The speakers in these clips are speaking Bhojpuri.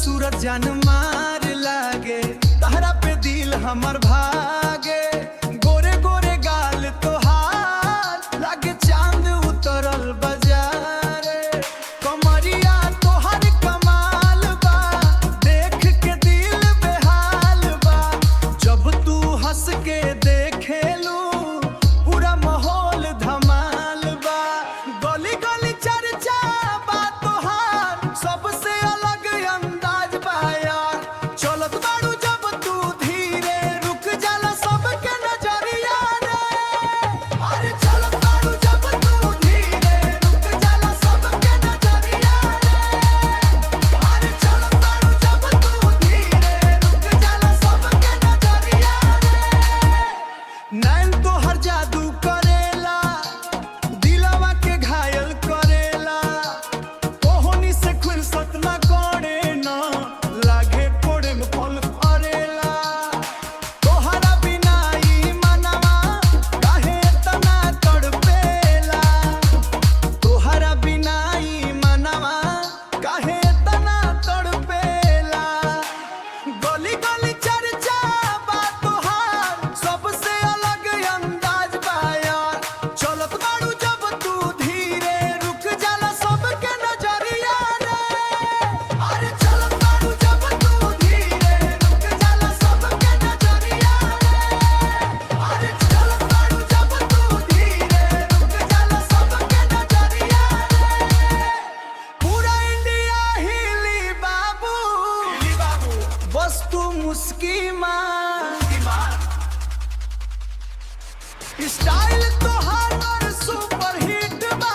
सूरज जान मार लागे, तहरा पे दिल हमर भागे। गोरे गोरे गाल तोहार लागे चांद उतरल बाजारे। कमरिया तोहर कमाल बा, देख के दिल बेहाल बा। जब तू हंस के देखेलू पूरा माहौल धमाल बा। गली गली चर्चा बा तोहार, सबसे अलग अंदाज बा यार। चलत बाड़ू जब तू धीरे, रुक जाला सबके नजरिया रे। अरे चलत बाड़ू जब तू धीरे, रुक जाला सबके नजरिया रे। अरे चलत बाड़ू जब तू धीरे, रुक जाला सबके नजरिया रे। नैन तोहर जादू करेला, दिलवा के घायल करेला। ओहनी से खुलसत ना करे ना, लागे कोड़े में फल फरेला। तोहरा बिना ई मनवा काहे तना तड़पेला। तोहरा बिना ई मनवा काहे तना तड़पेला। गली गली चर्चा बा तोहार, सबसे अलग अंदाज बा यार। चलत बाड़ू जब तू धीरे, रुक जाला सबके नजरिया रे। अरे चलत बाड़ू जब तू धीरे, रुक जाला सबके नजरिया रे। अरे चलत बाड़ू जब तू धीरे, रुक जाला सबके नजरिया रे। पूरा इंडिया हिली बाबू, बस तू मुस्की मार। स्टाइल तोहार सुपर हिट बा,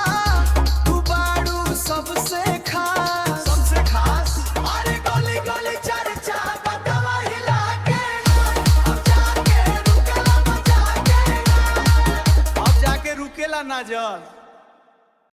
तू बाड़ू सबसे खास। सबसे खास। अरे गली गली चर्चा बटवा हिला के, अब जाके रुकेला ना जाके। अब जाके रुकेला ना जा।